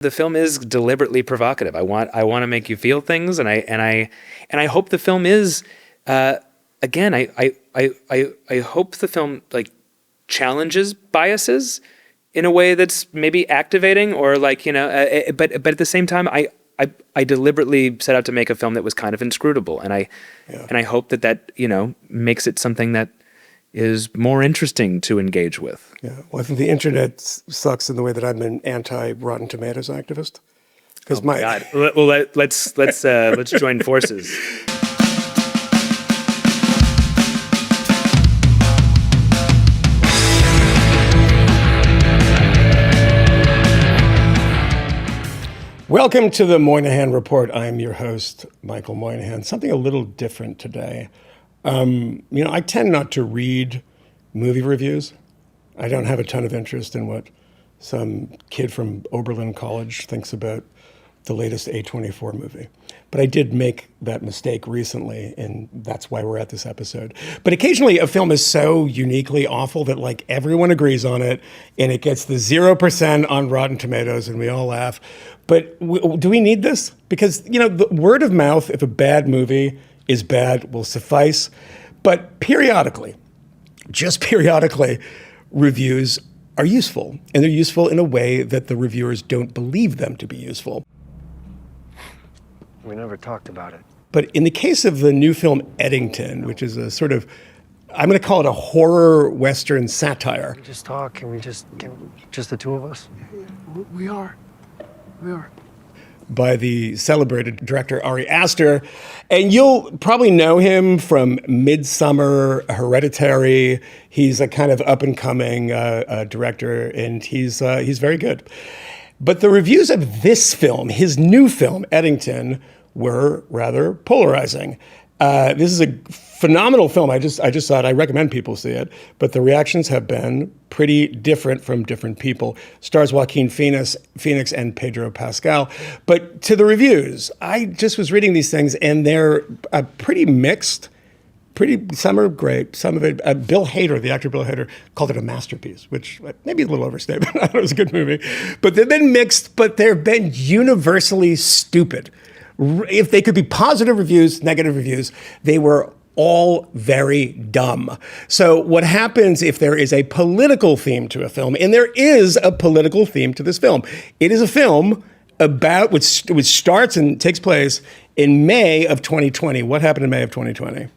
The film is deliberately provocative. I want to make you feel things, and I hope the film is again. I hope the film like challenges biases in a way that's maybe activating, or like, you know, but at the same time, I deliberately set out to make a film that was kind of inscrutable, and I hope that you know makes it something that is more interesting to engage with. Yeah, well, I think the internet sucks in the way that I'm an anti-Rotten Tomatoes activist. Because my God, well, let's join forces. Welcome to the Moynihan Report. I'm your host, Michael Moynihan. Something a little different today. You know, I tend not to read movie reviews. I don't have a ton of interest in what some kid from Oberlin College thinks about the latest A24 movie. But I did make that mistake recently, and that's why we're at this episode. But occasionally a film is so uniquely awful that like everyone agrees on it, and it gets the 0% on Rotten Tomatoes, and we all laugh. But do we need this? Because, you know, the word of mouth, if a bad movie is bad, will suffice. But periodically, just periodically, reviews are useful. And they're useful in a way that the reviewers don't believe them to be useful. We never talked about it. But in the case of the new film Eddington, which is a sort of, I'm going to call it a horror Western satire. Can we just talk? Can just the two of us? We are. By the celebrated director Ari Aster. And you'll probably know him from Midsummer, Hereditary. He's a kind of up-and-coming director, and he's very good. But the reviews of this film, his new film, Eddington, were rather polarizing. This is a phenomenal film. I just saw it. I recommend people see it. But the reactions have been pretty different from different people. Stars Joaquin Phoenix and Pedro Pascal. But to the reviews, I just was reading these things, and they're pretty mixed. Some are great. Some of it, Bill Hader, the actor Bill Hader, called it a masterpiece, which maybe a little overstatement. I thought it was a good movie. But they've been mixed, but they've been universally stupid. If they could be positive reviews, negative reviews, they were all very dumb. So what happens if there is a political theme to a film? And there is a political theme to this film. It is a film about which starts and takes place in May of 2020. What happened in May of 2020?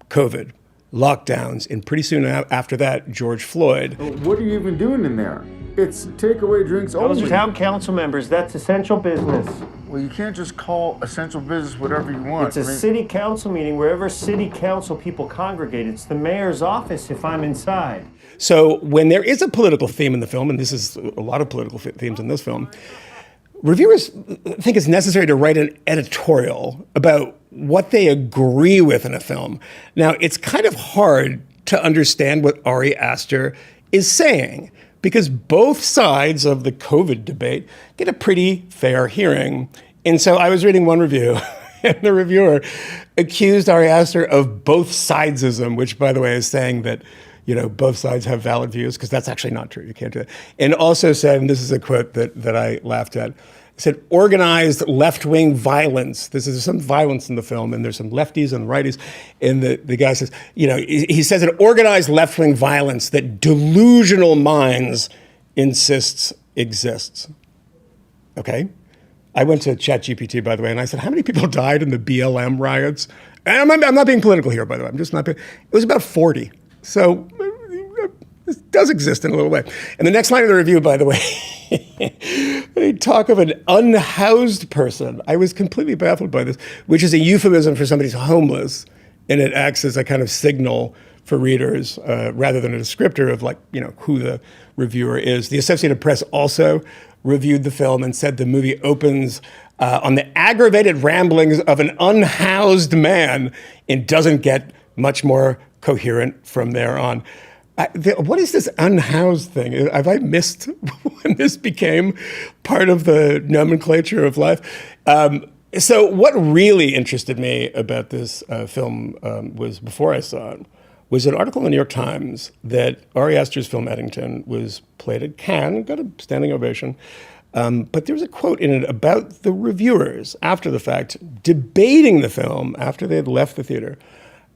COVID, lockdowns, and pretty soon after that, George Floyd. What are you even doing in there? It's takeaway drinks only. Those are town council members. That's essential business. Well, you can't just call essential business whatever you want. It's a city council meeting wherever city council people congregate. It's the mayor's office if I'm inside. So when there is a political theme in the film, and this is a lot of political themes in this film, reviewers think it's necessary to write an editorial about what they agree with in a film. Now, it's kind of hard to understand what Ari Aster is saying, because both sides of the COVID debate get a pretty fair hearing. And so I was reading one review, and the reviewer accused Ari Aster of both sidesism, which, by the way, is saying that, you know, both sides have valid views, because that's actually not true. You can't do that. And also said, and this is a quote that I laughed at, said, organized left-wing violence. This is some violence in the film, and there's some lefties and righties. And the guy says, you know, he says an organized left-wing violence that delusional minds insists exists. Okay? I went to ChatGPT, by the way, and I said, how many people died in the BLM riots? And I'm not being political here, by the way. I'm just not being, it was about 40. So it does exist in a little way. And the next line of the review, by the way, they talk of an unhoused person. I was completely baffled by this, which is a euphemism for somebody's homeless, and it acts as a kind of signal for readers rather than a descriptor of, like, you know, who the reviewer is. The Associated Press also reviewed the film and said the movie opens on the aggravated ramblings of an unhoused man and doesn't get much more coherent from there on. What is this unhoused thing? Have I missed when this became part of the nomenclature of life? So what really interested me about this film was, before I saw it, was an article in the New York Times that Ari Aster's film Eddington was played at Cannes, got a standing ovation, But there's a quote in it about the reviewers after the fact, debating the film after they had left the theater.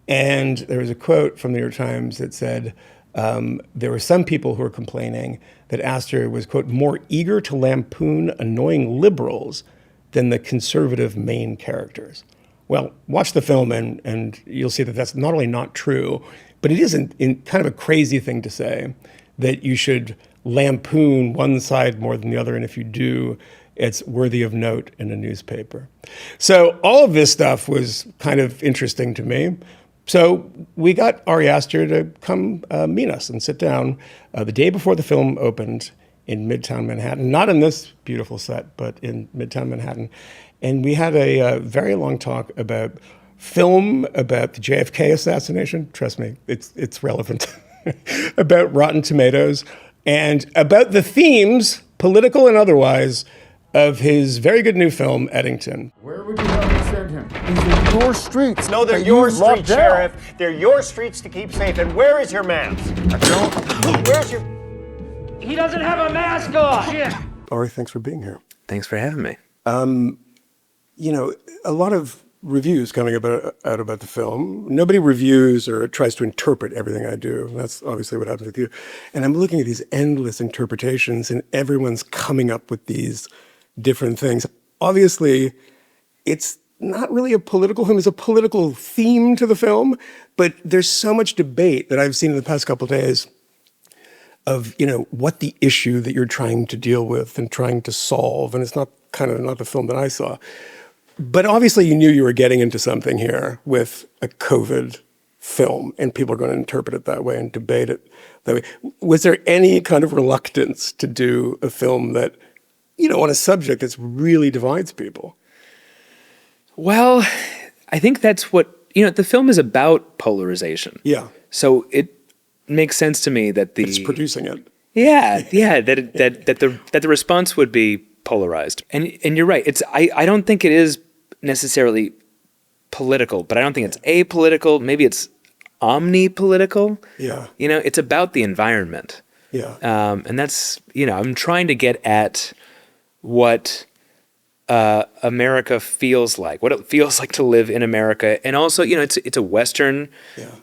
And there was a quote from the New York Times that said, there were some people who were complaining that Aster was, quote, more eager to lampoon annoying liberals than the conservative main characters. Well, watch the film and you'll see that that's not only not true, but it is in kind of a crazy thing to say that you should lampoon one side more than the other, and if you do, it's worthy of note in a newspaper. So all of this stuff was kind of interesting to me. So we got Ari Aster to come meet us and sit down the day before the film opened in Midtown Manhattan, not in this beautiful set, but in Midtown Manhattan. And we had a very long talk about film, about the JFK assassination. Trust me, it's relevant. About Rotten Tomatoes, and about the themes, political and otherwise, of his very good new film, Eddington. Where would you have me send him? He's in your streets. No, they're that your you locked streets, down. Sheriff. They're your streets to keep safe. And where is your mask? I don't. Where's your... He doesn't have a mask on! Shit! Ari, thanks for being here. Thanks for having me. You know, a lot of reviews coming out about the film. Nobody reviews or tries to interpret everything I do. That's obviously what happens with you. And I'm looking at these endless interpretations, and everyone's coming up with these different things. Obviously, it's not really a political film. There's a political theme to the film, but there's so much debate that I've seen in the past couple of days of, you know, what the issue that you're trying to deal with and trying to solve. And it's not the film that I saw. But obviously you knew you were getting into something here with a COVID film, and people are going to interpret it that way and debate it that way. Was there any kind of reluctance to do a film that, you know, on a subject that really divides people? Well, I think that's what, you know, the film is about polarization. Yeah. So it makes sense to me that It's producing it. that the response would be polarized. And you're right. I don't think it is necessarily political, but I don't think it's apolitical. Maybe it's omnipolitical. Yeah. You know, it's about the environment. Yeah. And that's, you know, I'm trying to get at what America feels like, what it feels like to live in America. And also, you know, it's a Western,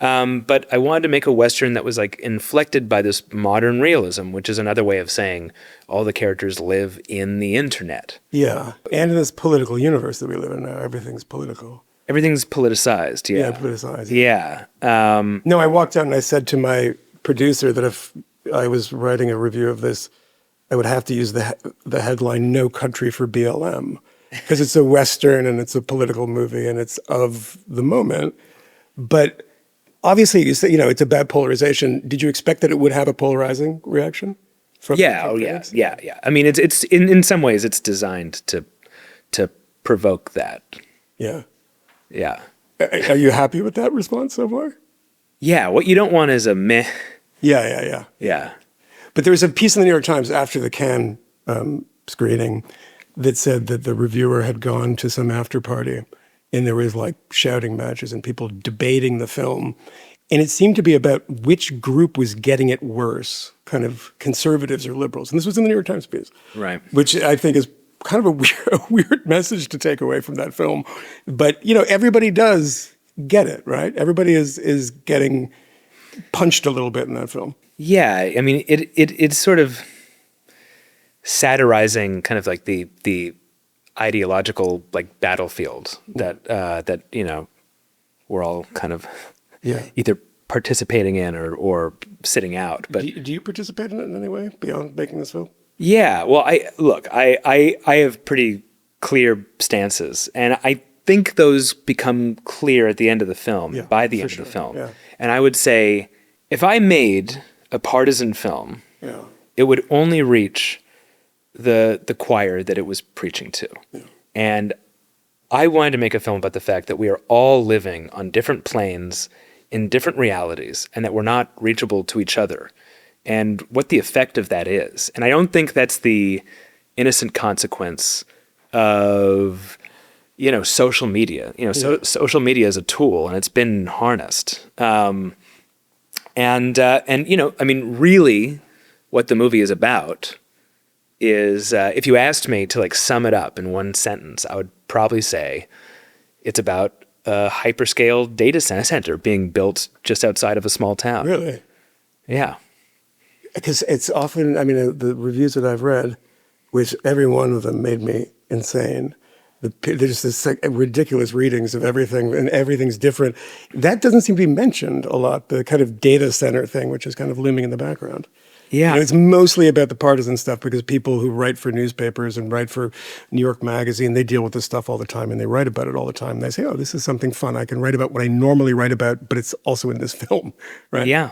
but I wanted to make a Western that was like inflected by this modern realism, which is another way of saying all the characters live in the internet. Yeah. And in this political universe that we live in now, everything's political. Everything's politicized. Yeah. Yeah, politicized. Yeah. No, I walked out and I said to my producer that if I was writing a review of this, I would have to use the headline "No Country for BLM" because it's a Western and it's a political movie and it's of the moment. But obviously, you know, it's about polarization. Did you expect that it would have a polarizing reaction? From fans? Yeah. I mean, it's in some ways it's designed to provoke that. Yeah. Yeah. Are you happy with that response so far? Yeah. What you don't want is a meh. Yeah. Yeah. But there was a piece in the New York Times after the Cannes screening that said that the reviewer had gone to some after party and there was like shouting matches and people debating the film. And it seemed to be about which group was getting it worse, kind of conservatives or liberals. And this was in the New York Times piece. Right. Which I think is kind of a weird message to take away from that film. But, you know, everybody does get it, right? Everybody is getting punched a little bit in that film. Yeah, I mean, it's sort of satirizing kind of like the ideological like battlefield that you know we're all kind of either participating in or sitting out. But do you participate in it in any way beyond making this film? Yeah, well, I have pretty clear stances, and I think those become clear at the end of the film. By the end of the film, and I would say if I made a partisan film, it would only reach the choir that it was preaching to. And I wanted to make a film about the fact that we are all living on different planes in different realities and that we're not reachable to each other and what the effect of that is. And I don't think that's the innocent consequence of, you know, social media. You know, social media is a tool and it's been harnessed. And you know, I mean, really what the movie is about is if you asked me to like sum it up in one sentence, I would probably say it's about a hyperscale data center being built just outside of a small town. Really? Yeah. Because it's often, I mean, the reviews that I've read, which every one of them made me insane. There's this like, ridiculous readings of everything, and everything's different. That doesn't seem to be mentioned a lot, the kind of data center thing, which is kind of looming in the background. Yeah. You know, it's mostly about the partisan stuff because people who write for newspapers and write for New York Magazine, they deal with this stuff all the time and they write about it all the time. And they say, oh, this is something fun. I can write about what I normally write about, but it's also in this film, right? Yeah.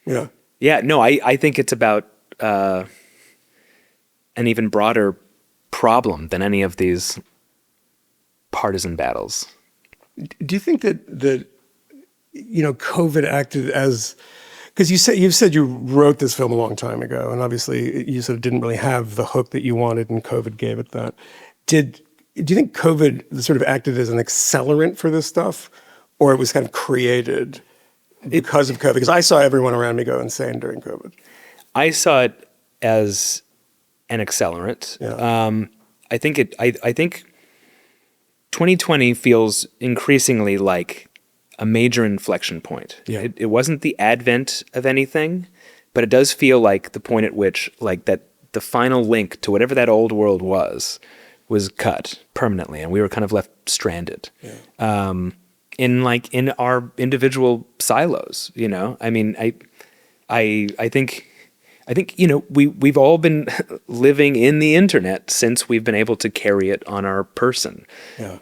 Yeah. Yeah. No, I think it's about an even broader problem than any of these partisan battles. Do you think that you know, COVID acted as, because you've said you wrote this film a long time ago, and obviously you sort of didn't really have the hook that you wanted, and COVID gave it that. Do you think COVID sort of acted as an accelerant for this stuff, or it was kind of created because of COVID? Because I saw everyone around me go insane during COVID. I saw it as an accelerant. Yeah. I think 2020 feels increasingly like a major inflection point. Yeah. It wasn't the advent of anything, but it does feel like the point at which like that the final link to whatever that old world was cut permanently, and we were kind of left stranded. Yeah. In our individual silos, you know. I mean, I think you know, we've all been living in the internet since we've been able to carry it on our person. Yeah.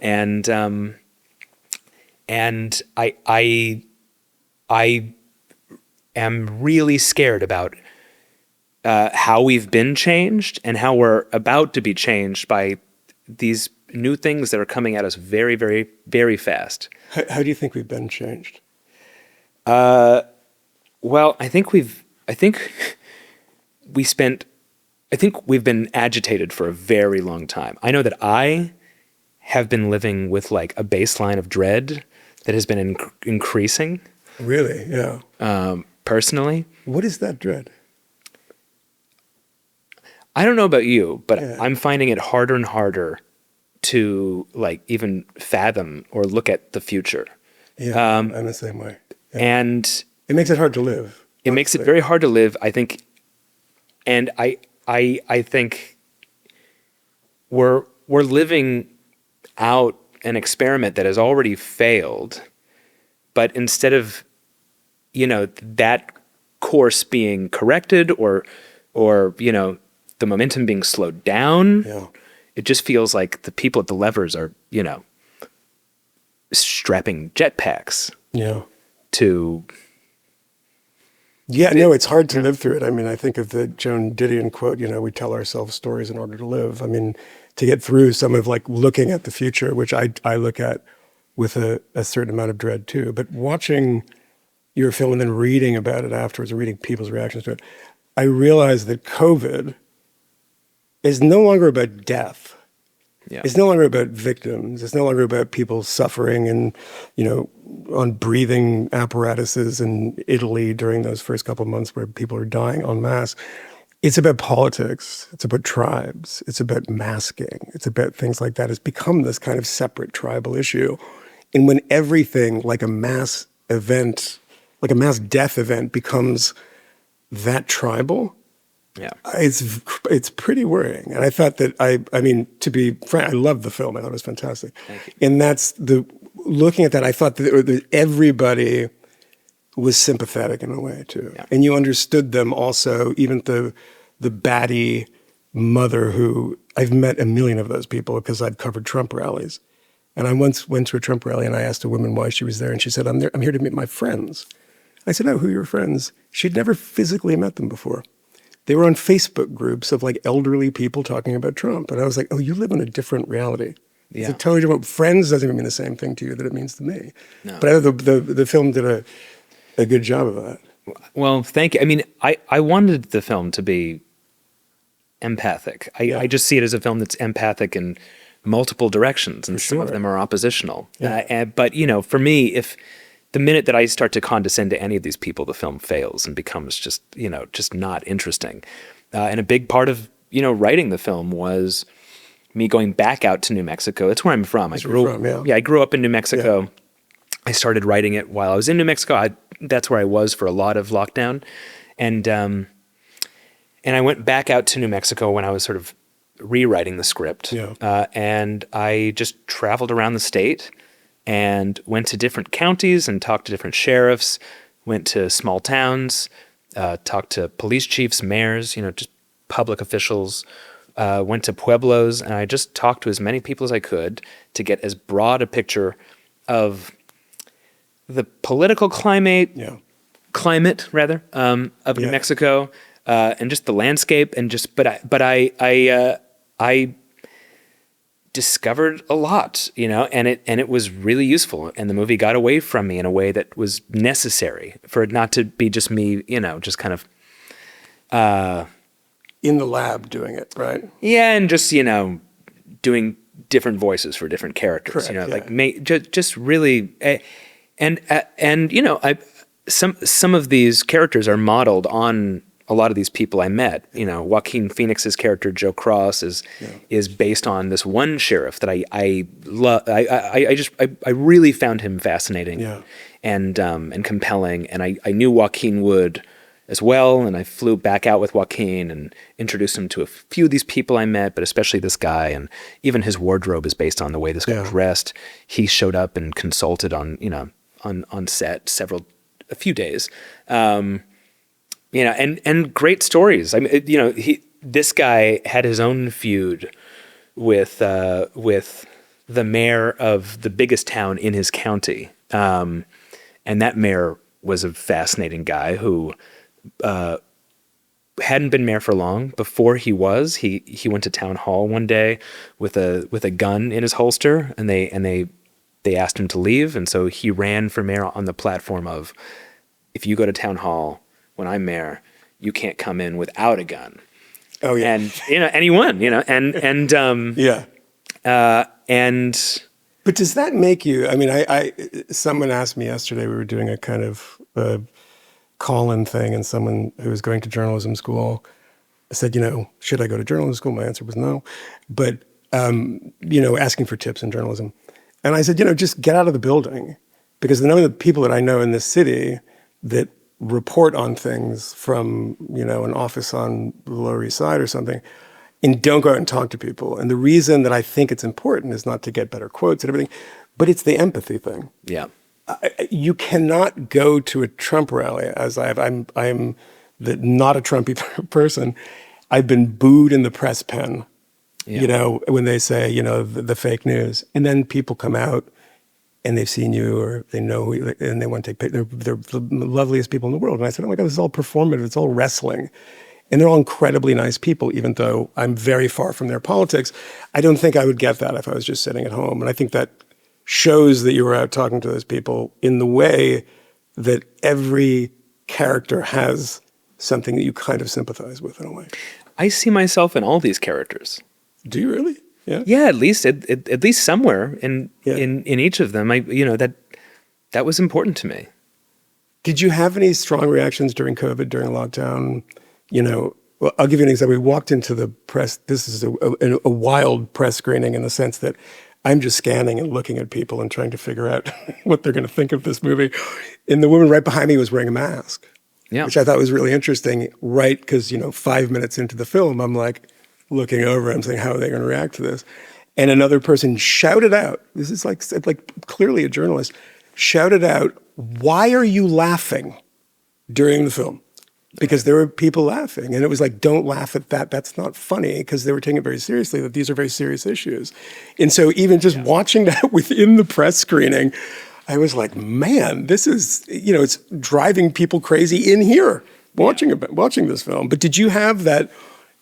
And I am really scared about how we've been changed and how we're about to be changed by these new things that are coming at us very, very, very fast. How do you think we've been changed? Well, I think we've been agitated for a very long time. I know that I have been living with like a baseline of dread that has been increasing. Really? Yeah. Personally. What is that dread? I don't know about you, but Yeah. I'm finding it harder and harder to like even fathom or look at the future. Yeah, I'm the same way. Yeah. And It makes it hard to live. it makes it very hard to live, I think. And I think we're living out an experiment that has already failed, but instead of, you know, that course being corrected or you know, the momentum being slowed down, Yeah. it just feels like the people at the levers are, you know, strapping jetpacks Yeah. to. Yeah, no, it's hard to live through it. I mean, I think of the Joan Didion quote, you know, we tell ourselves stories in order to live. I mean, to get through some of like looking at the future, which I look at with a certain amount of dread too. But watching your film and then reading about it afterwards, or reading people's reactions to it, I realized that COVID is no longer about death. Yeah. It's no longer about victims. It's no longer about people suffering and, you know, on breathing apparatuses in Italy during those first couple of months where people are dying en masse. It's about politics. It's about tribes. It's about masking. It's about things like that. It's become this kind of separate tribal issue. And when everything like a mass event, like a mass death event becomes that tribal, Yeah. it's pretty worrying. And I thought that I mean, to be frank, I loved the film. I thought it was fantastic. Thank you. And that's looking at that, I thought that everybody was sympathetic in a way too. Yeah. And you understood them also, even the batty mother who, I've met a million of those people because I've covered Trump rallies. And I once went to a Trump rally and I asked a woman why she was there. And she said, I'm here to meet my friends. I said, oh, who are your friends? She'd never physically met them before. They were on Facebook groups of like elderly people talking about Trump. And I was like, oh, you live in a different reality. Yeah. It's a totally different. Friends doesn't even mean the same thing to you that it means to me. No. But I thought the film did a good job of that. Well, thank you. I mean, I wanted the film to be empathic. I just see it as a film that's empathic in multiple directions, and some of sure. them are oppositional. Yeah. But, you know, for me, if the minute that I start to condescend to any of these people, the film fails and becomes just, you know, just not interesting. And a big part of writing the film was me going back out to New Mexico. That's where I'm from. I grew up in New Mexico. Yeah. I started writing it while I was in New Mexico. That's where I was for a lot of lockdown. And I went back out to New Mexico when I was sort of rewriting the script. Yeah. And I just traveled around the state and went to different counties and talked to different sheriffs, went to small towns, talked to police chiefs, mayors, just public officials, went to pueblos, and I just talked to as many people as I could to get as broad a picture of the political climate of New Mexico, and just the landscape, and just but I discovered a lot, and it was really useful, and the movie got away from me in a way that was necessary for it not to be just me, just kind of in the lab doing it, right? Yeah, and just doing different voices for different characters. Correct, like just really, and some of these characters are modeled on a lot of these people I met. Joaquin Phoenix's character Joe Cross is based on this one sheriff that I love. I really found him fascinating, and compelling, and I knew Joaquin would as well, and I flew back out with Joaquin and introduced him to a few of these people I met, but especially this guy, and even his wardrobe is based on the way this guy dressed. He showed up and consulted on set a few days, and great stories. I mean, this guy had his own feud with the mayor of the biggest town in his county, and that mayor was a fascinating guy who hadn't been mayor for long. Before he went to town hall one day with a gun in his holster, and they asked him to leave, and so he ran for mayor on the platform of, if you go to town hall when I'm mayor, you can't come in without a gun. Oh yeah, and he won. And but does that make you? I mean, I someone asked me yesterday. We were doing a kind of call-in thing, and someone who was going to journalism school said, should I go to journalism school? My answer was no, but asking for tips in journalism, and I said, just get out of the building, because the number of people that I know in this city that report on things from an office on the Lower East Side or something, and don't go out and talk to people. And the reason that I think it's important is not to get better quotes and everything, but it's the empathy thing. Yeah. You cannot go to a Trump rally, as I'm not a Trumpy person. I've been booed in the press pen, when they say, the fake news. And then people come out and they've seen you, or they know you, and they want to take pictures. They're the loveliest people in the world. And I said, oh my God, this is all performative. It's all wrestling. And they're all incredibly nice people, even though I'm very far from their politics. I don't think I would get that if I was just sitting at home. And I think that shows that you were out talking to those people in the way that every character has something that you kind of sympathize with in a way. I see myself in all these characters. Do you really? Yeah. Yeah, at least somewhere in each of them. That was important to me. Did you have any strong reactions during COVID, during lockdown? Well, I'll give you an example. We walked into the press. This is a wild press screening in the sense that I'm just scanning and looking at people and trying to figure out what they're going to think of this movie. And the woman right behind me was wearing a mask, which I thought was really interesting, right? Because, 5 minutes into the film, I'm like looking over, I'm saying, how are they going to react to this? And another person shouted out, this is like clearly a journalist, shouted out, why are you laughing during the film? Because there were people laughing, and it was like, don't laugh at that. That's not funny, because they were taking it very seriously, that these are very serious issues. And so even just watching that within the press screening, I was like, man, this is, it's driving people crazy in here watching this film. But did you have that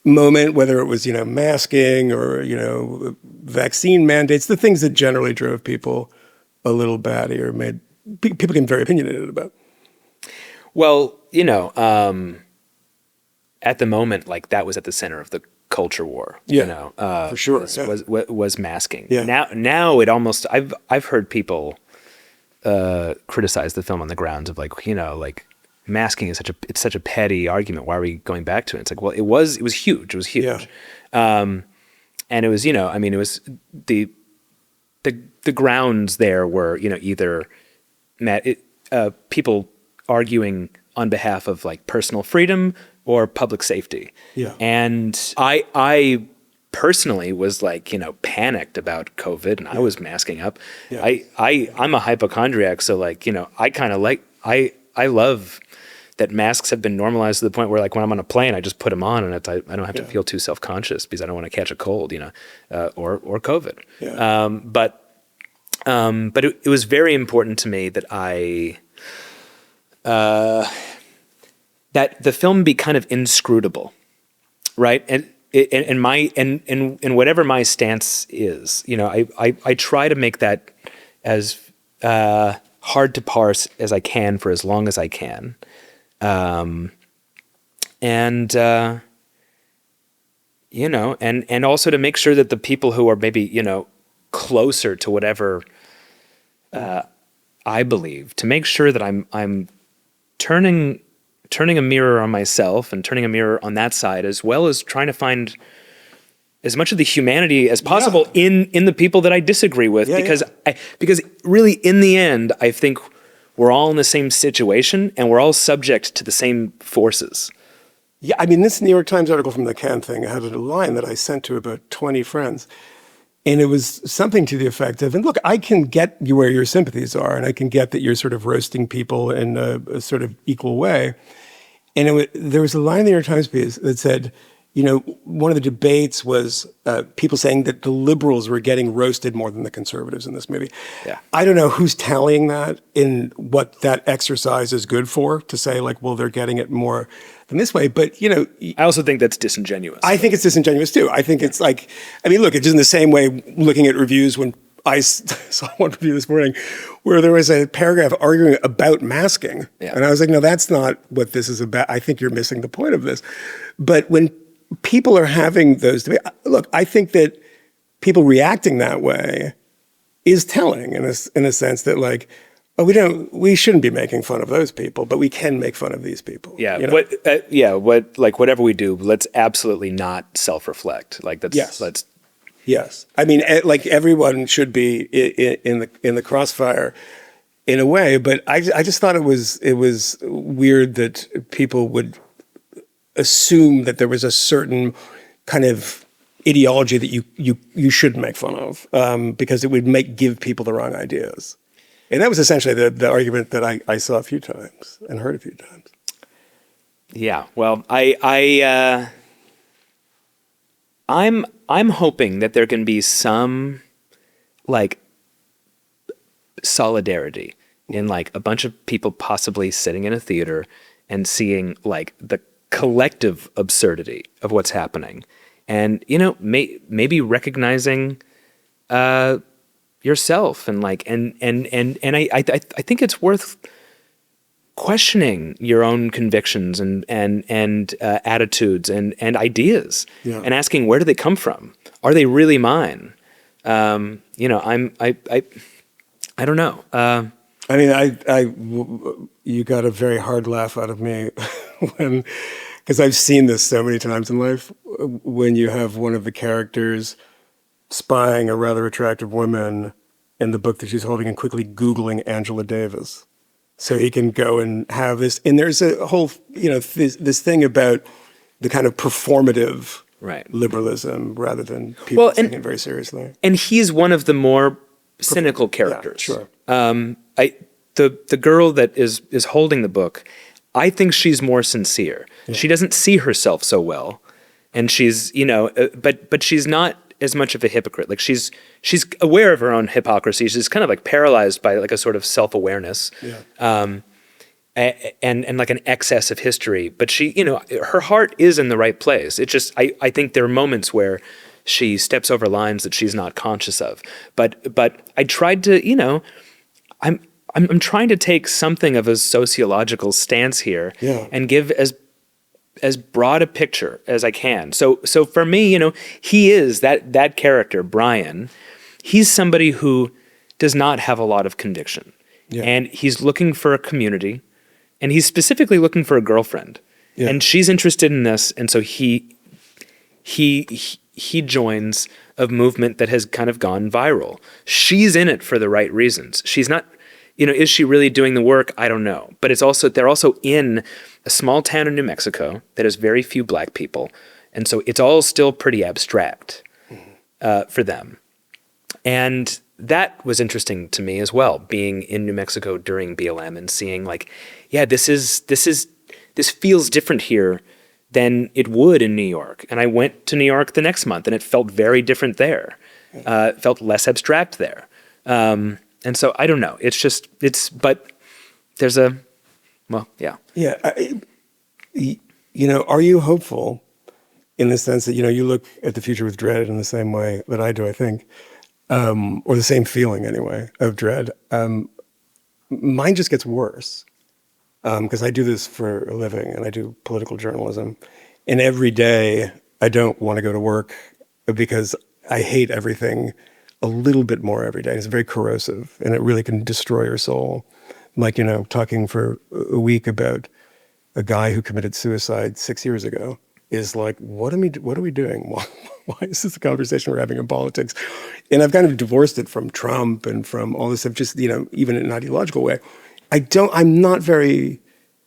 moment, whether it was, masking or, vaccine mandates, the things that generally drove people a little batty or made people getting very opinionated about? Well, at the moment, like, that was at the center of the culture war. For sure. Was masking. Yeah. Now it almost, I've heard people criticize the film on the grounds of masking is such a petty argument. Why are we going back to it? It's like, well, it was huge. It was huge. Yeah. And it was, it was the grounds there were, either people arguing on behalf of like personal freedom or public safety. Yeah. And I personally was like, panicked about COVID, and I was masking up. Yeah. I'm a hypochondriac. So like, I kind of like, I love that masks have been normalized to the point where like when I'm on a plane, I just put them on, and I don't have to feel too self-conscious because I don't want to catch a cold, or COVID. Yeah. But it was very important to me that that the film be kind of inscrutable, right? And whatever my stance is, I try to make that as hard to parse as I can for as long as I can. And also to make sure that the people who are maybe, closer to whatever I believe, to make sure that I'm turning a mirror on myself and turning a mirror on that side, as well as trying to find as much of the humanity as possible in the people that I disagree with, because really in the end, I think we're all in the same situation and we're all subject to the same forces. Yeah, I mean, this New York Times article from the Cannes thing had a line that I sent to about 20 friends. And it was something to the effect of, and look, I can get you where your sympathies are, and I can get that you're sort of roasting people in a sort of equal way. And there was a line in the New York Times piece that said, one of the debates was people saying that the liberals were getting roasted more than the conservatives in this movie. Yeah. I don't know who's tallying that in what that exercise is good for, to say like, well, they're getting it more than this way. But, I also think that's disingenuous. I think it's disingenuous too. I think it's like, look, it's in the same way looking at reviews when I saw one review this morning where there was a paragraph arguing about masking. Yeah. And I was like, no, that's not what this is about. I think you're missing the point of this. But when people are having those debates, look, I think that people reacting that way is telling in a sense that like, we shouldn't be making fun of those people, but we can make fun of these people. Yeah. Whatever we do, let's absolutely not self-reflect. Like let's. Yes. I mean, like everyone should be in the crossfire in a way, but I just thought it was weird that people would assume that there was a certain kind of ideology that you shouldn't make fun of because it would give people the wrong ideas. And that was essentially the argument that I saw a few times and heard a few times. Yeah. Well, I'm hoping that there can be some like solidarity in like a bunch of people possibly sitting in a theater and seeing like the collective absurdity of what's happening, and maybe recognizing yourself and like and I think it's worth questioning your own convictions and attitudes and ideas, and asking, where do they come from? Are they really mine? I don't know. I mean, you got a very hard laugh out of me because I've seen this so many times in life, when you have one of the characters spying a rather attractive woman in the book that she's holding and quickly Googling Angela Davis so he can go and have this. And there's a whole, this thing about the kind of performative liberalism rather than people taking it very seriously. And he's one of the more cynical characters. Yeah, sure. The girl that is holding the book, I think she's more sincere. Yeah. She doesn't see herself so well, and she's but she's not as much of a hypocrite. Like she's aware of her own hypocrisy. She's kind of like paralyzed by like a sort of self-awareness, and like an excess of history. But she, her heart is in the right place. It's just I think there are moments where she steps over lines that she's not conscious of. But I tried to, I'm trying to take something of a sociological stance here, and give as broad a picture as I can. So for me, he is that character, Brian. He's somebody who does not have a lot of conviction, and he's looking for a community, and he's specifically looking for a girlfriend, and she's interested in this, and so he joins a movement that has kind of gone viral. She's in it for the right reasons. She's not, is she really doing the work? I don't know. But they're also in a small town in New Mexico that has very few black people. And so it's all still pretty abstract for them. And that was interesting to me as well, being in New Mexico during BLM and seeing this feels different here than it would in New York. And I went to New York the next month and it felt very different there. It felt less abstract there. And so I don't know. But there's yeah. Yeah. Are you hopeful in the sense that, you look at the future with dread in the same way that I do, I think, or the same feeling anyway of dread. Mine just gets worse. Because I do this for a living and I do political journalism. And every day I don't want to go to work because I hate everything a little bit more every day. It's very corrosive and it really can destroy your soul. Like, talking for a week about a guy who committed suicide 6 years ago is like, what are we doing? Why is this a conversation we're having in politics? And I've kind of divorced it from Trump and from all this stuff, just, even in an ideological way. I'm not very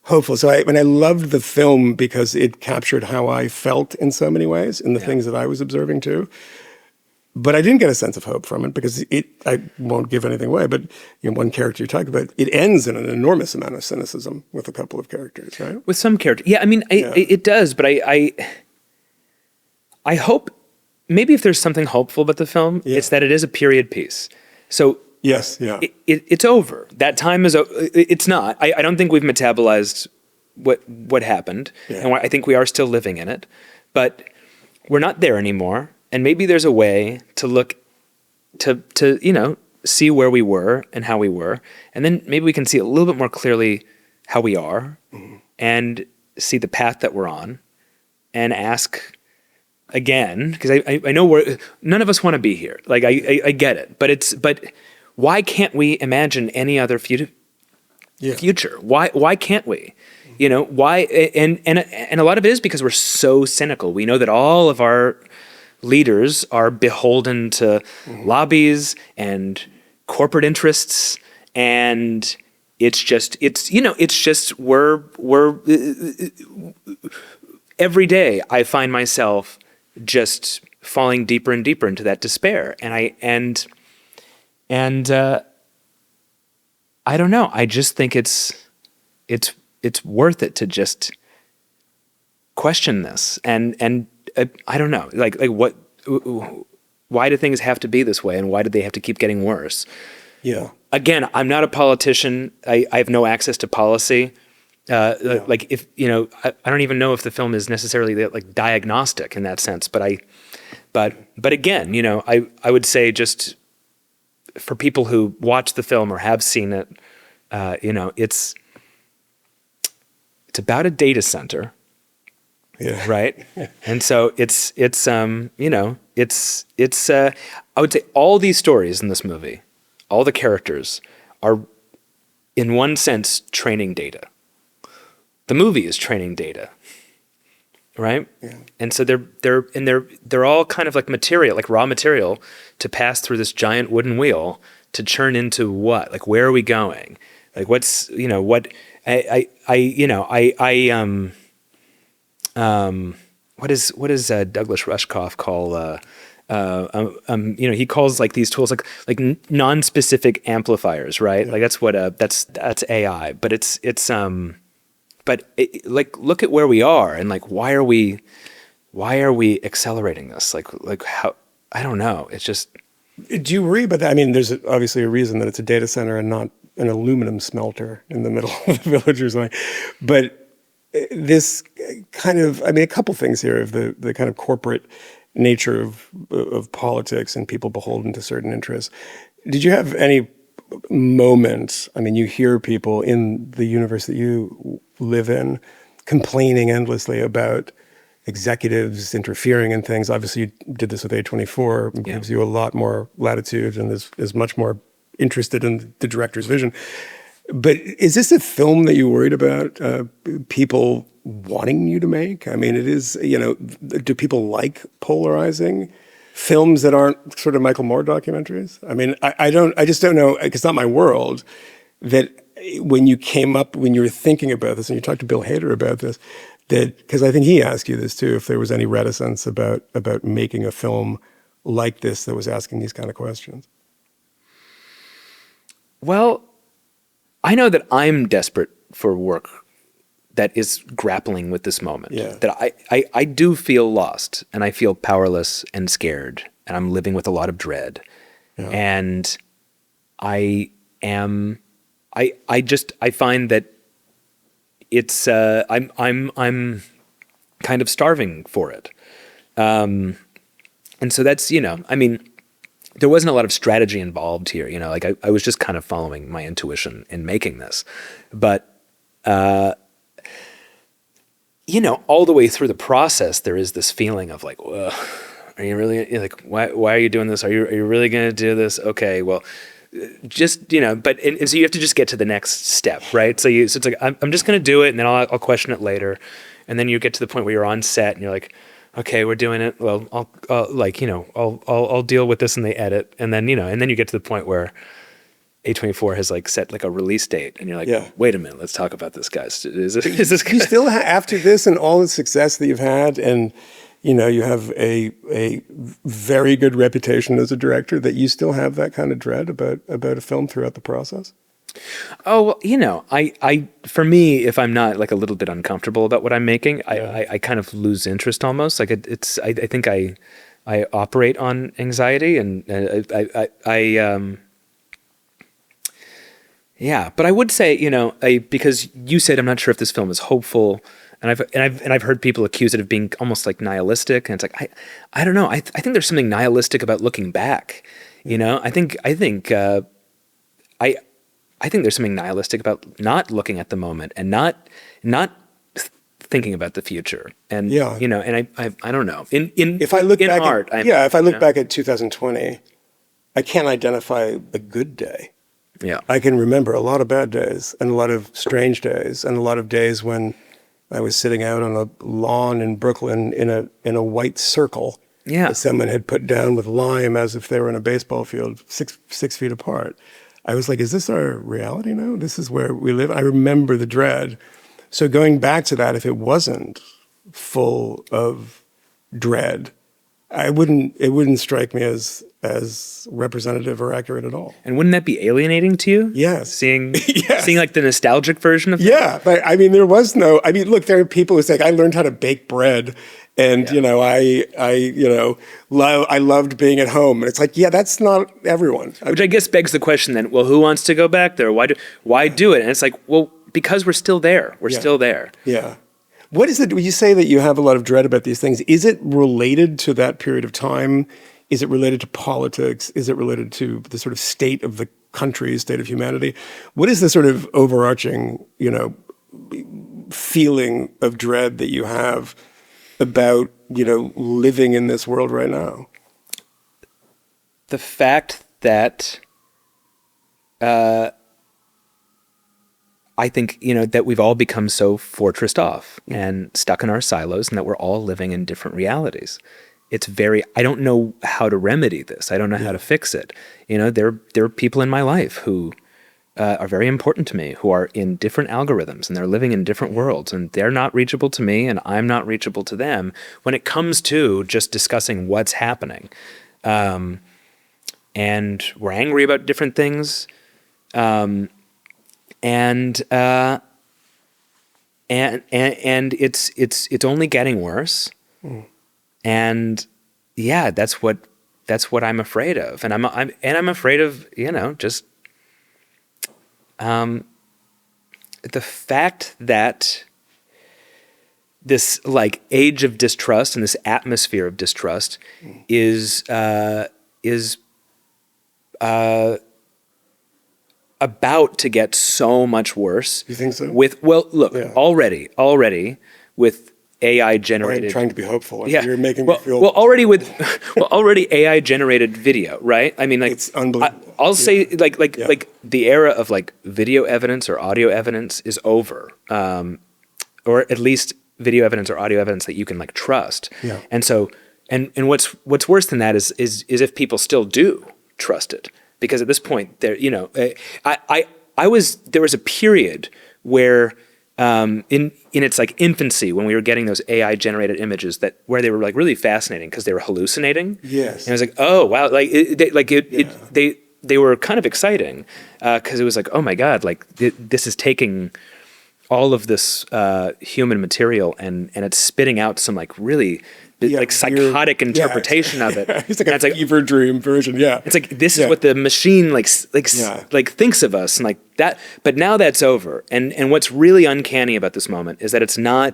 hopeful. So I loved the film because it captured how I felt in so many ways and the things that I was observing too. But I didn't get a sense of hope from it because I won't give anything away, but one character you talk about, it ends in an enormous amount of cynicism with a couple of characters, right? With some characters. Yeah, I mean, it does, but I hope, maybe if there's something hopeful about the film, it's that it is a period piece. So yes, yeah. It's over. That time is. It's not. I don't think we've metabolized what happened, and I think we are still living in it. But we're not there anymore. And maybe there's a way to look to see where we were and how we were, and then maybe we can see a little bit more clearly how we are, and see the path that we're on, and ask again, because I know none of us want to be here. Like I get it, but why can't we imagine any other future? Why can't we? Why? And a lot of it is because we're so cynical. We know that all of our leaders are beholden to lobbies and corporate interests, and we're every day I find myself just falling deeper and deeper into that despair, and I don't know. I just think it's worth it to just question this, and I don't know, like what, why do things have to be this way, and why do they have to keep getting worse? Yeah. Again, I'm not a politician. I have no access to policy. Like if I don't even know if the film is necessarily like diagnostic in that sense. But again, I would say just for people who watch the film or have seen it, it's about a data center. Yeah. Right. And so it's I would say all these stories in this movie, all the characters are in one sense training data. The movie is training data. Right? Yeah. And so they're all kind of like material, like raw material to pass through this giant wooden wheel to churn into what? Like where are we going? Like what's what what does Douglas Rushkoff call he calls like these tools like non-specific amplifiers, right? Yeah. Like that's what that's AI, but it's like look at where we are and like why are we accelerating this? Like how, I don't know. It's just. Do you worry about that? I mean, there's obviously a reason that it's a data center and not an aluminum smelter in the middle of the village or something. But this kind of, I mean, a couple things here of the kind of corporate nature of politics and people beholden to certain interests. Did you have any moments, I mean, you hear people in the universe that you live in complaining endlessly about executives interfering in things. Obviously, you did this with A24. It gives you a lot more latitude and is much more interested in the director's vision. But is this a film that you're worried about people wanting you to make? I mean, it is, do people like polarizing films that aren't sort of Michael Moore documentaries? I mean, I just don't know. It's not my world that when you were thinking about this and you talked to Bill Hader about this, because I think he asked you this too, if there was any reticence about making a film like this that was asking these kind of questions. Well, I know that I'm desperate for work that is grappling with this moment. Yeah. That I do feel lost, and I feel powerless and scared, and I'm living with a lot of dread. Yeah. And I find that it's I'm kind of starving for it. And so that's, I mean, there wasn't a lot of strategy involved here, like I was just kind of following my intuition in making this. But all the way through the process, there is this feeling of like, ugh, are you really, like, why are you doing this? Are you really going to do this? Okay, well, just, but, and so you have to just get to the next step, right? So it's like, I'm just going to do it, and then I'll question it later. And then you get to the point where you're on set and you're like, okay, we're doing it. Well, I'll deal with this in the edit. And then, and then you get to the point where A24 has like set like a release date, and you're like, yeah. Wait a minute, let's talk about this, guys. Is this You still after this and all the success that you've had, and you have a very good reputation as a director, that you still have that kind of dread about a film throughout the process? Oh, well, I for me, if I'm not like a little bit uncomfortable about what I'm making, I kind of lose interest almost. Like I think I operate on anxiety, and yeah. But I would say, because you said I'm not sure if this film is hopeful, and I've heard people accuse it of being almost like nihilistic, and it's like I don't know. I think there's something nihilistic about looking back. I think there's something nihilistic about not looking at the moment and not thinking about the future. And and I don't know. If I look back art, if I look back at 2020, I can't identify a good day. Yeah. I can remember a lot of bad days and a lot of strange days and a lot of days when I was sitting out on a lawn in Brooklyn in a white circle that someone had put down with lime as if they were in a baseball field 6 feet apart. I was like, is this our reality now? This is where we live? I remember the dread. So going back to that, if it wasn't full of dread, it wouldn't strike me as representative or accurate at all. And wouldn't that be alienating to you? Yes. Seeing like the nostalgic version of that? Yeah, but I mean, look, there are people who say, I learned how to bake bread, and I loved being at home. And it's like, yeah, that's not everyone. Which I guess begs the question then, well, who wants to go back there? Why do it? And it's like, well, because we're still there. We're still there. Yeah. What is it, when you say that you have a lot of dread about these things, is it related to that period of time? Is it related to politics? Is it related to the sort of state of the country, state of humanity? What is the sort of overarching, feeling of dread that you have about, living in this world right now? The fact that I think, that we've all become so fortressed off and stuck in our silos, and that we're all living in different realities. I don't know how to remedy this. I don't know how to fix it. There are people in my life who are very important to me, who are in different algorithms, and they're living in different worlds, and they're not reachable to me, and I'm not reachable to them when it comes to just discussing what's happening. And we're angry about different things. And it's only getting worse. And yeah, that's what I'm afraid of. And I'm afraid of, just the fact that this like age of distrust and this atmosphere of distrust is about to get so much worse. You think so? Already with AI generated. I'm trying to be hopeful. Yeah, You're making me feel. already AI generated video, right? I mean, like It's unbelievable. I'll say like the era of like video evidence or audio evidence is over, or at least video evidence or audio evidence that you can like trust. Yeah. And so and what's worse than that is if people still do trust it, because at this point there there was a period where in its like infancy, when we were getting those AI generated images where they were like really fascinating because they were hallucinating. Yes. And I was like, oh wow, they were kind of exciting because it was like, oh my god, like this is taking all of this human material and it's spitting out some like really like psychotic interpretation of it. It's like a fever dream version. Yeah. It's like this is what the machine like thinks of us and like that. But now that's over. And what's really uncanny about this moment is that it's not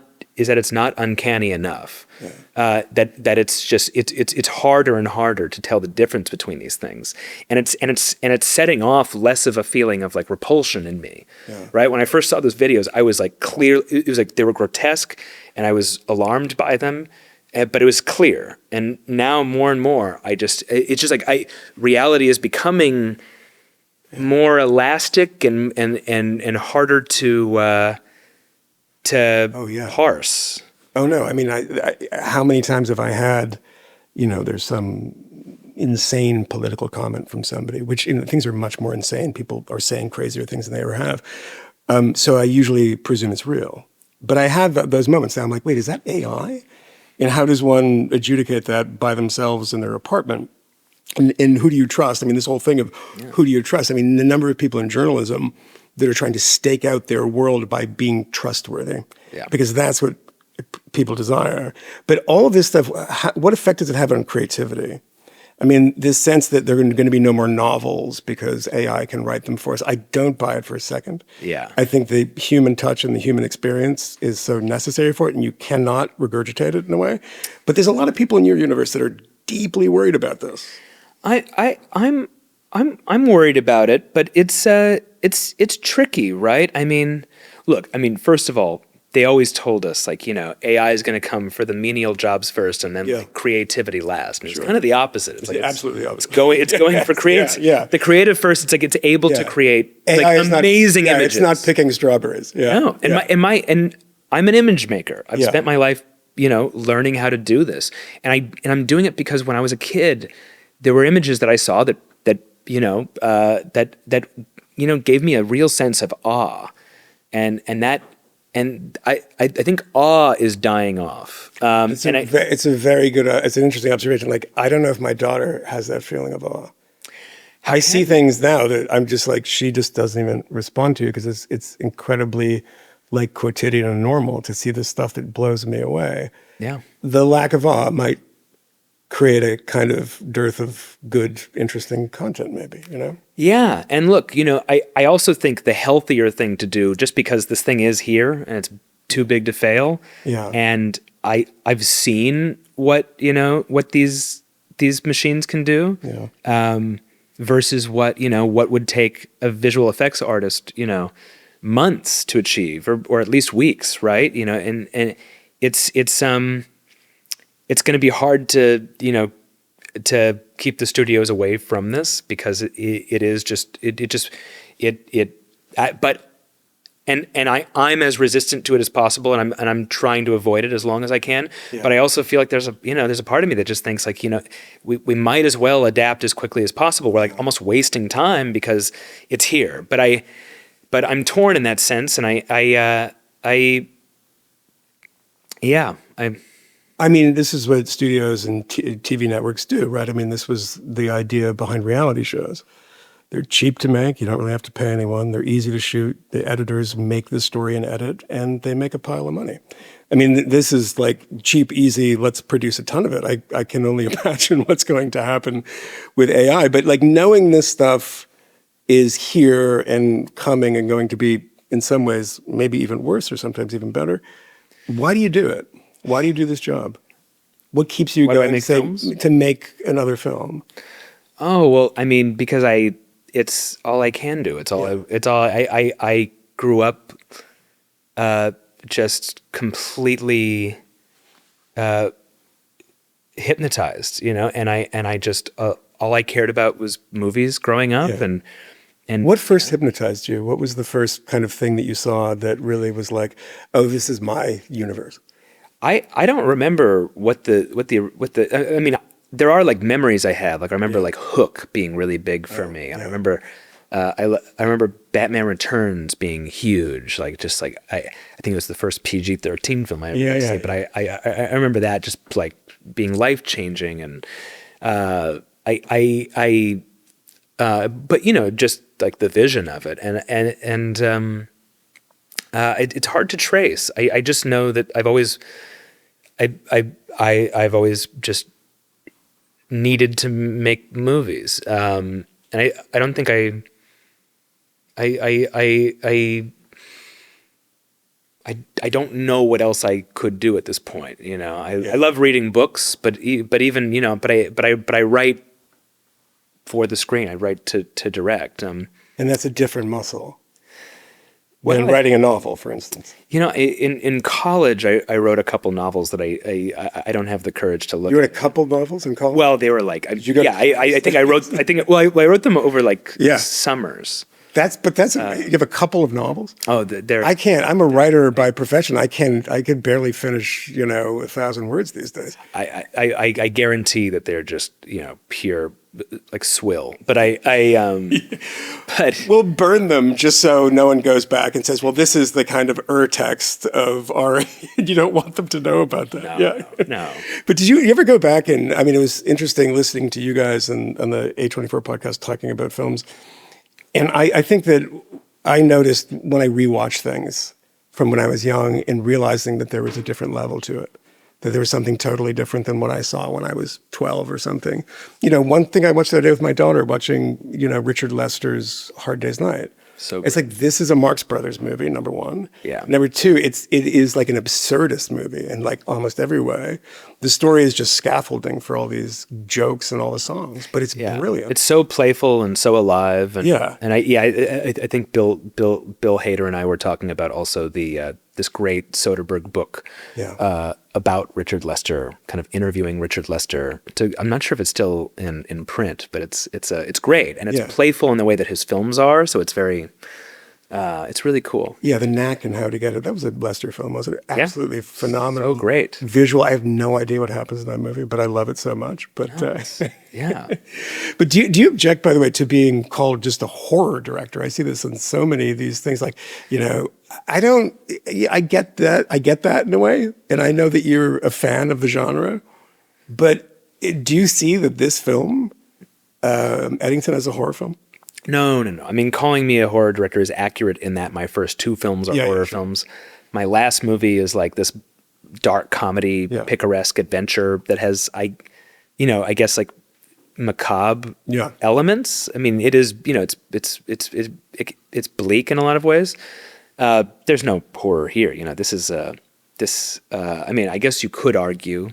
uncanny enough. Yeah. That it's just it's harder and harder to tell the difference between these things. And it's setting off less of a feeling of like repulsion in me. Yeah. Right? When I first saw those videos, I was like it was like they were grotesque and I was alarmed by them. But it was clear, and now more and more, it's just like reality is becoming more elastic and harder to parse. Oh no! I mean, how many times have I had, there's some insane political comment from somebody, which things are much more insane. People are saying crazier things than they ever have. So I usually presume it's real, but I have those moments that I'm like, wait, is that AI? And how does one adjudicate that by themselves in their apartment? And who do you trust? I mean, this whole thing of who do you trust? I mean, the number of people in journalism that are trying to stake out their world by being trustworthy, because that's what people desire. But all of this stuff, what effect does it have on creativity? I mean, this sense that there are going to be no more novels because AI can write them for us, I don't buy it for a second. Yeah. I think the human touch and the human experience is so necessary for it, and you cannot regurgitate it in a way. But there's a lot of people in your universe that are deeply worried about this. I'm worried about it, but it's tricky, right? I mean, look, first of all, they always told us, like, AI is going to come for the menial jobs first and then like, creativity last. And it's kind of the opposite. It's like absolutely the opposite. It's going for the creative first. It's like it's able to create like amazing images. It's not picking strawberries. Yeah. No. And I'm an image maker. I've spent my life, learning how to do this. And I'm doing it because when I was a kid, there were images that I saw that gave me a real sense of awe. And I think awe is dying off. It's a very good, it's an interesting observation. Like, I don't know if my daughter has that feeling of awe. I see things now that I'm just like, she just doesn't even respond to because it's incredibly like quotidian and normal to see this stuff that blows me away. Yeah. The lack of awe might create a kind of dearth of good, interesting content, maybe, Yeah. And look, I also think the healthier thing to do, just because this thing is here and it's too big to fail. Yeah. And I've seen what these machines can do. Yeah. Versus what would take a visual effects artist, months to achieve or at least weeks, right? And it's going to be hard to keep the studios away from this because I'm as resistant to it as possible, and I'm trying to avoid it as long as I can. Yeah. But I also feel like there's a part of me that just thinks like, we might as well adapt as quickly as possible. We're like almost wasting time because it's here. But I'm torn in that sense, and I mean, this is what studios and TV networks do, right? I mean, this was the idea behind reality shows. They're cheap to make. You don't really have to pay anyone. They're easy to shoot. The editors make the story and edit, and they make a pile of money. I mean, this is like cheap, easy, let's produce a ton of it. I can only imagine what's going to happen with AI. But like knowing this stuff is here and coming and going to be, in some ways, maybe even worse or sometimes even better. Why do you do it? Why do you do this job? What keeps you going to make another film? Oh, well, I mean, because it's all I can do. I grew up just completely hypnotized, and I just all I cared about was movies growing up, Yeah. and What first hypnotized you? What was the first kind of thing that you saw that really was like, oh, this is my universe? I don't remember what the I mean, there are like memories I have. Like I remember like Hook being really big for me, and I remember I remember Batman Returns being huge. Like just like I think it was the first PG-13 film I ever seen, but I remember that just like being life changing, and but just like the vision of it, and it's hard to trace. I just know that I've always just needed to make movies, and I don't think I don't know what else I could do at this point. I love reading books, but even but I write for the screen. I write to direct. And that's a different muscle than writing a novel, for instance. In college, I wrote a couple novels that I don't have the courage to look. You wrote a couple novels in college? Well, they were like, I wrote them over like summers. You have a couple of novels? Oh, they're. I can't. I'm a writer by profession. I can barely finish 1,000 words these days. I guarantee that they're just pure like swill. But but we'll burn them just so no one goes back and says, well, this is the kind of text of Ari. You don't want them to know about that. No. But did you ever go back and, I mean, it was interesting listening to you guys on the A24 podcast talking about films. And I think that I noticed when I rewatched things from when I was young and realizing that there was a different level to it, that there was something totally different than what I saw when I was 12 or something. One thing I watched the other day with my daughter, watching, Richard Lester's Hard Day's Night. So it's like, this is a Marx Brothers movie, number one. Yeah. Number two, it is like an absurdist movie in like almost every way. The story is just scaffolding for all these jokes and all the songs, but it's brilliant. It's so playful and so alive. And, and I think Bill Hader and I were talking about also the this great Soderbergh book about Richard Lester, kind of interviewing Richard Lester. I'm not sure if it's still in print, but it's great, and it's playful in the way that his films are. So it's very, it's really cool. Yeah, The Knack and How to Get It. That was a Lester film, wasn't it? Absolutely phenomenal. So great. Visual. I have no idea what happens in that movie, but I love it so much. But yeah. But do you object, by the way, to being called just a horror director? I see this in so many of these things. Like, I get that in a way, and I know that you're a fan of the genre. But do you see that this film, Eddington, as a horror film? No. I mean, calling me a horror director is accurate in that my first two films are horror films. My last movie is like this dark comedy, picaresque adventure that has, I guess like macabre elements. I mean, it is, it's bleak in a lot of ways. There's no horror here. This is I mean, I guess you could argue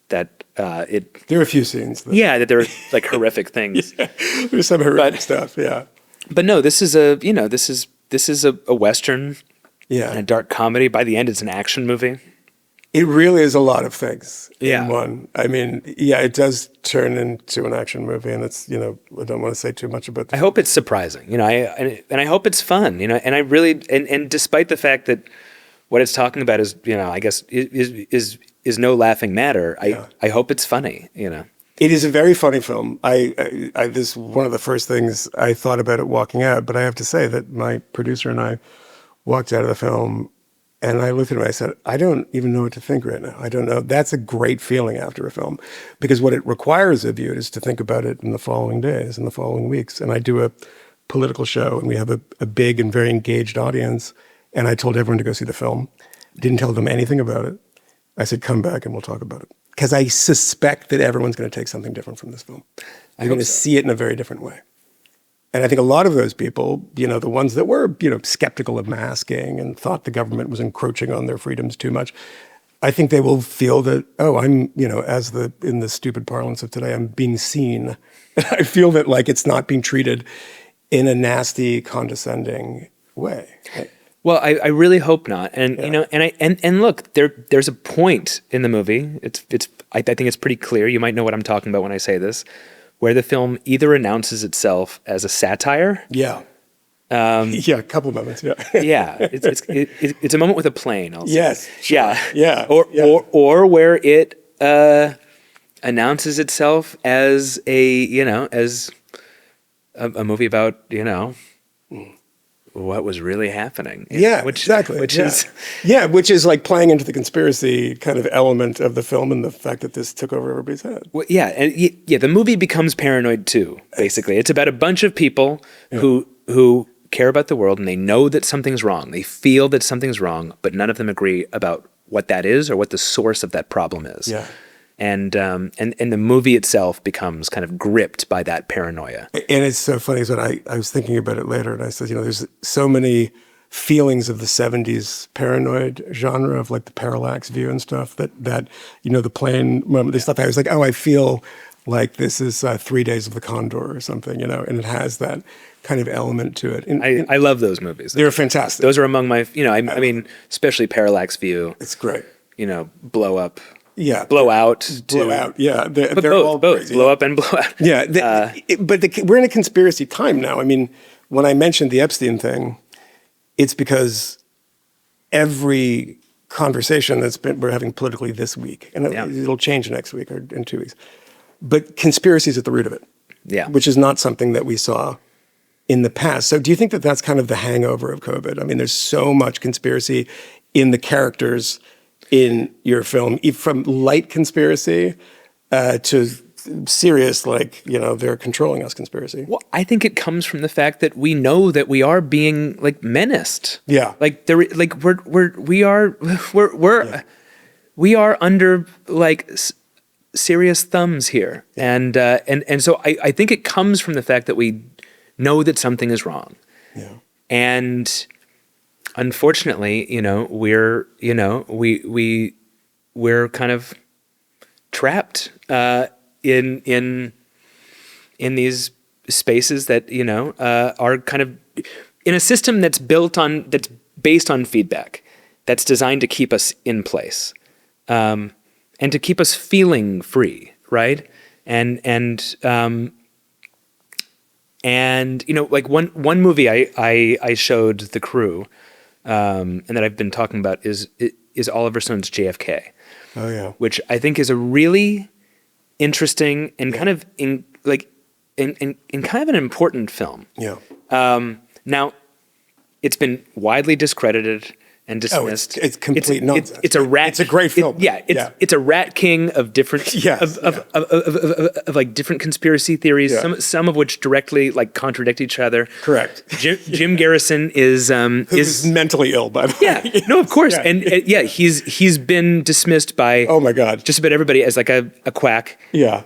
that there are a few scenes. That there are like horrific things. There's some horrific stuff. Yeah. But no, this is a Western. Yeah. And a dark comedy. By the end, it's an action movie. It really is a lot of things in one. I mean, it does turn into an action movie, and it's, I don't want to say too much about that. I hope it's surprising, I hope it's fun, and I really, and despite the fact that what it's talking about is, I guess is no laughing matter, I hope it's funny, It is a very funny film. This is one of the first things I thought about it walking out, but I have to say that my producer and I walked out of the film, and I looked at him and I said, I don't even know what to think right now. I don't know. That's a great feeling after a film, because what it requires of you is to think about it in the following days, in the following weeks. And I do a political show, and we have a big and very engaged audience. And I told everyone to go see the film. Didn't tell them anything about it. I said, come back and we'll talk about it. Because I suspect that everyone's going to take something different from this film. They're going to see it in a very different way. And I think a lot of those people, the ones that were, skeptical of masking and thought the government was encroaching on their freedoms too much, I think they will feel that, I'm, in the stupid parlance of today, I'm being seen. I feel that like it's not being treated in a nasty, condescending way. Well, I really hope not. And you know, and look, there's a point in the movie. I think it's pretty clear. You might know what I'm talking about when I say this, where the film either announces itself as a satire. Yeah. Yeah, a couple of moments. Yeah. Yeah, it's a moment with a plane. Also. Yes. Sure. Yeah. Yeah. Or where it announces itself as as a movie about what was really happening. Exactly. Which is like playing into the conspiracy kind of element of the film and the fact that this took over everybody's head. Well, the movie becomes paranoid too. Basically, it's about a bunch of people who care about the world and they know that something's wrong. They feel that something's wrong, but none of them agree about what that is or what the source of that problem is. Yeah. And the movie itself becomes kind of gripped by that paranoia. And it's so funny because I was thinking about it later and I said, there's so many feelings of the 70s paranoid genre of like the parallax view and stuff that the plane moment, the stuff I was like, I feel like this is 3 Days of the Condor or something, and it has that kind of element to it. I love those movies. They're fantastic. Those are among my, I mean, especially Parallax View. It's great. Blow Up. Yeah. Blow Out. Blow Out. Yeah. They're both, all both. crazy. Blow Up and Blow Out. Yeah. We're in a conspiracy time now. I mean, when I mentioned the Epstein thing, it's because every conversation we're having politically this week, and it'll change next week or in 2 weeks, but conspiracy is at the root of it. Yeah. Which is not something that we saw in the past. So do you think that that's kind of the hangover of COVID? I mean, there's so much conspiracy in the characters in your film, from light conspiracy to serious, they're controlling us conspiracy. Well, I think it comes from the fact that we know that we are being menaced. Yeah. We are under serious thumbs here. And so I think it comes from the fact that we know that something is wrong. Yeah. And unfortunately, we're kind of trapped in these spaces that are kind of in a system that's based on feedback, that's designed to keep us in place, and to keep us feeling free, right? And one movie I showed the crew, and that I've been talking about is Oliver Stone's JFK. Oh yeah. Which I think is a really interesting and kind of in kind of an important film. Yeah. Now, it's been widely discredited and dismissed. It's complete nonsense. It's a rat. It's a great film. It's a rat king of different of different conspiracy theories. Yeah. Some of which directly contradict each other. Correct. Jim Garrison is mentally ill, by the way. Yeah. No, of course, and he's been dismissed by oh my God, just about everybody as a quack. Yeah.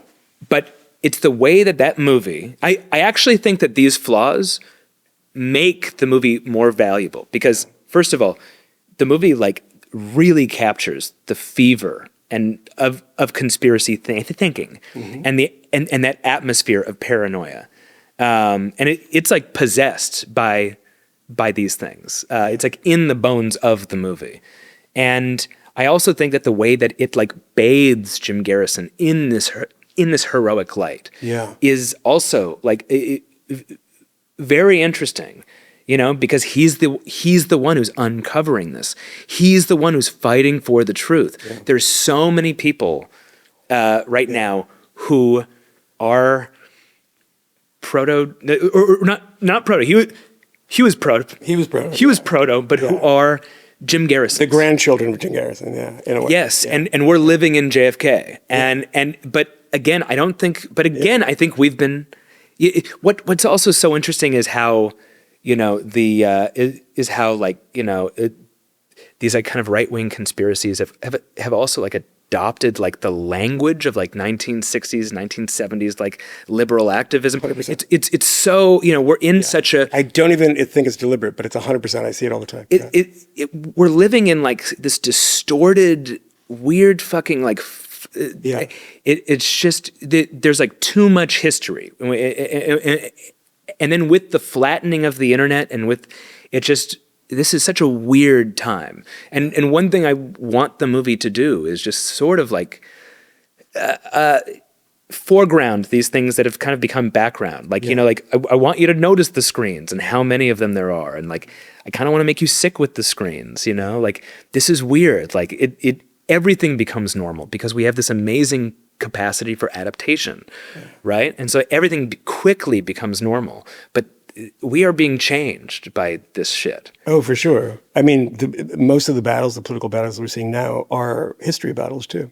But it's the way that movie. I actually think that these flaws make the movie more valuable because first of all, the movie really captures the fever and of conspiracy thinking, mm-hmm. and that atmosphere of paranoia, and it's possessed by these things. It's in the bones of the movie, and I also think that the way that it bathes Jim Garrison in this heroic light, is also very interesting. Because he's the one who's uncovering this. He's the one who's fighting for the truth. Yeah. There's so many people right now who are proto, or not proto. He was proto. He was proto, but who are Jim Garrison, the grandchildren of Jim Garrison. Yeah, in a way. Yes, yeah. and we're living in JFK, but again, I think we've been. What's also so interesting is how. Is how these kind of right-wing conspiracies have also adopted the language of 1960s, 1970s liberal activism. 100%. It's so we're in such a. I don't even think it's deliberate, but it's 100%. I see it all the time. We're living in this distorted, weird fucking It's just there's too much history. And then with the flattening of the internet and with it just this is such a weird time. And one thing I want the movie to do is just sort of like foreground these things that have kind of become background. Like, like I want you to notice the screens and how many of them there are. And like, I kind of want to make you sick with the screens, like this is weird. Like everything becomes normal because we have this amazing capacity for adaptation, right? And so everything quickly becomes normal, but we are being changed by this shit. Oh, for sure. I mean, most of the battles, the political battles we're seeing now are history battles too.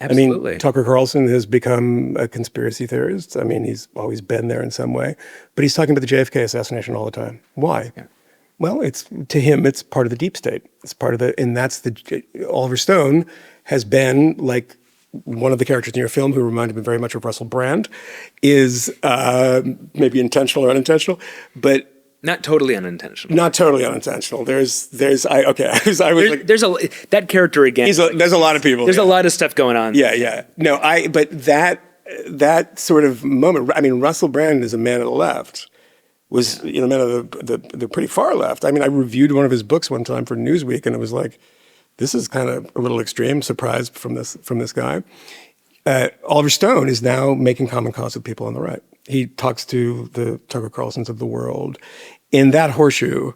Absolutely. I mean, Tucker Carlson has become a conspiracy theorist. I mean, he's always been there in some way, but he's talking about the JFK assassination all the time. Why? Yeah. Well, to him, it's part of the deep state. It's part of and that's Oliver Stone has been like one of the characters in your film who reminded me very much of Russell Brand is maybe intentional or unintentional, but not totally unintentional. Not totally unintentional. There's that character again. There's a lot of people. There's a lot of stuff going on. Yeah. No, but that sort of moment. I mean, Russell Brand is a man of the left. Was a man of the pretty far left. I mean, I reviewed one of his books one time for Newsweek, and it was like, this is kind of a little extreme. Surprise from this guy. Oliver Stone is now making common cause with people on the right. He talks to the Tucker Carlsons of the world. And that horseshoe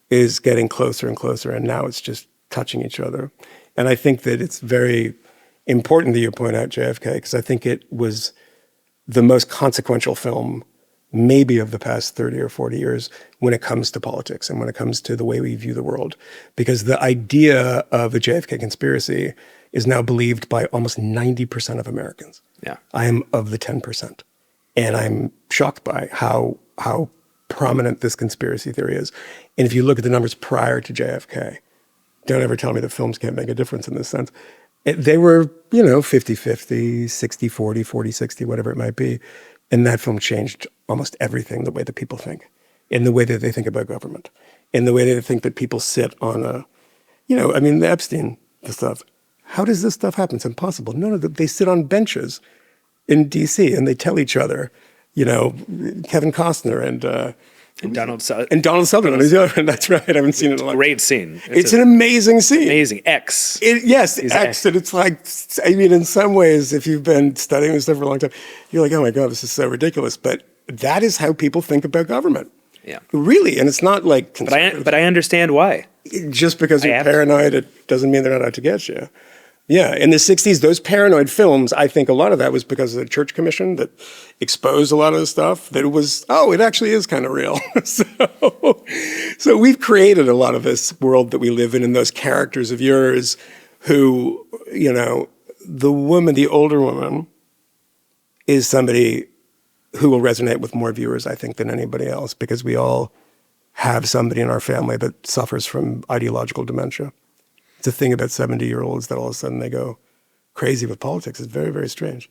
is getting closer and closer, and now it's just touching each other. And I think that it's very important that you point out JFK, because I think it was the most consequential film maybe of the past 30 or 40 years when it comes to politics and when it comes to the way we view the world. Because the idea of a JFK conspiracy is now believed by almost 90% of Americans. Yeah. I am of the 10%. And I'm shocked by how prominent this conspiracy theory is. And if you look at the numbers prior to JFK, don't ever tell me that films can't make a difference in this sense. They were, 50-50, 60-40, 40-60, whatever it might be. And that film changed almost everything, the way that people think, in the way that they think about government, in the way that they think that people sit on the Epstein, the stuff. How does this stuff happen? It's impossible. No, they sit on benches in D.C. and they tell each other, Kevin Costner and Donald Sutherland. And Donald Sutherland is the other one. That's right. I haven't seen it in a long time. Great scene. It's an amazing scene. Amazing. X. Yes, X. And it's like, in some ways, if you've been studying this stuff for a long time, you're like, oh my God, this is so ridiculous. But that is how people think about government. Yeah. Really. And it's not like... But I understand why. Just because you're paranoid, it doesn't mean they're not out to get you. Yeah, in the 60s, those paranoid films, I think a lot of that was because of the Church Commission that exposed a lot of the stuff that it actually is kind of real. So we've created a lot of this world that we live in, and those characters of yours who, the older woman is somebody who will resonate with more viewers, I think, than anybody else, because we all have somebody in our family that suffers from ideological dementia. It's a thing about 70-year-olds that all of a sudden they go crazy with politics. It's very, very strange.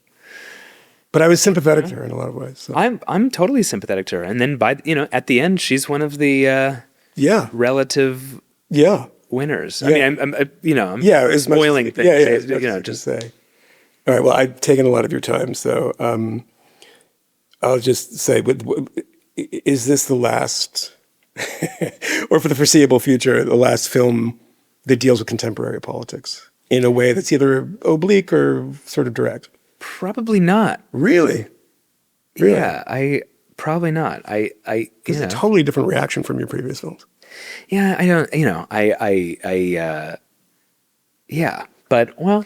But I was sympathetic to her in a lot of ways. So. I'm totally sympathetic to her. And then at the end, she's one of the relative winners. Yeah. I mean, I'm spoiling things. Just say. All right. Well, I've taken a lot of your time, so I'll just say, is this the last, or for the foreseeable future, the last film that deals with contemporary politics in a way that's either oblique or sort of direct? Probably not. Really? Yeah, probably not. It's a totally different reaction from your previous films. Yeah, I don't, yeah, but well,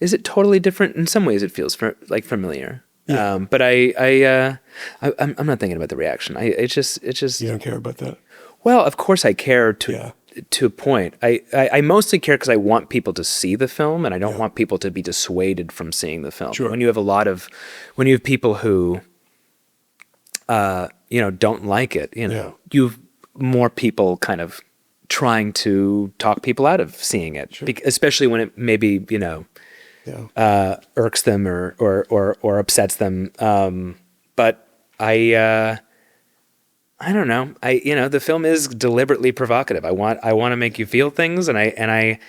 is it totally different? In some ways it feels familiar. Yeah. But I'm not thinking about the reaction. It's just. You don't care about that? Well, of course I care to a point. I mostly care because I want people to see the film, and I don't want people to be dissuaded from seeing the film. Sure. When you have people who, don't like it, you've more people kind of trying to talk people out of seeing it, especially when it maybe, irks them or upsets them. But I don't know. The film is deliberately provocative. I want to make you feel things, and I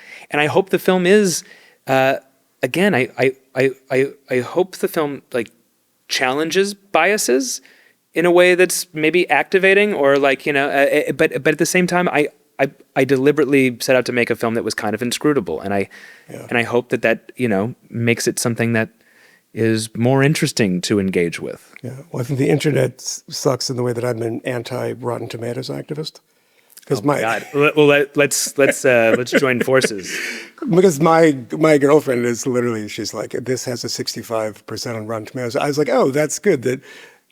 hope the film is, again, I hope the film challenges biases in a way that's maybe activating or but at the same time, I deliberately set out to make a film that was kind of inscrutable, and I hope that makes it something that is more interesting to engage with. Yeah. Well, I think the internet sucks in the way that I'm an anti-Rotten Tomatoes activist. Because God. Well, let's join forces. Because my girlfriend is literally, she's like, this has a 65% on Rotten Tomatoes. I was like, oh, that's good that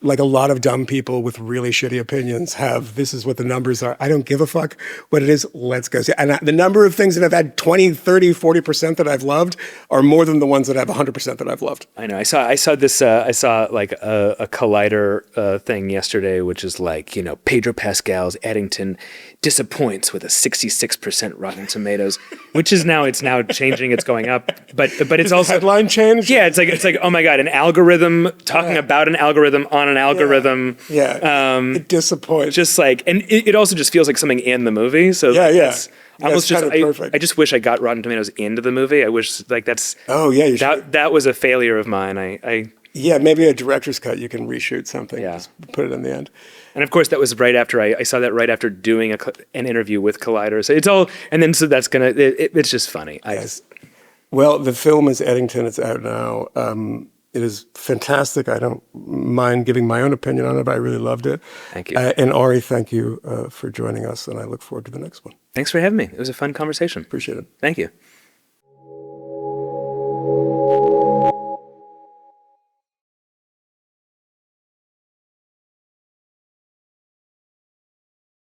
like a lot of dumb people with really shitty opinions have, this is what the numbers are. I don't give a fuck what it is. Let's go see. And the number of things that have had 20, 30, 40% that I've loved are more than the ones that have 100% that I've loved. I know. I saw like a Collider thing yesterday, which is like, Pedro Pascal's Eddington disappoints with a 66% Rotten Tomatoes, which is now changing. It's going up, but it's also headline change. Yeah. It's like, oh my God, an algorithm talking about an algorithm on an algorithm. Yeah. It disappoints. Just like, and it also just feels like something in the movie. So That's almost kind just, of perfect. I just wish I got Rotten Tomatoes into the movie. I wish like that's, oh yeah, you should. That was a failure of mine. Yeah, maybe a director's cut. You can reshoot something. Yeah. Just put it in the end. And of course, that was right after I saw that right after doing an interview with Collider. So it's all, and then so that's it's just funny. Yes. Well, the film is Eddington. It's out now. It is fantastic. I don't mind giving my own opinion on it, but I really loved it. Thank you. And Ari, thank you for joining us, and I look forward to the next one. Thanks for having me. It was a fun conversation. Appreciate it. Thank you.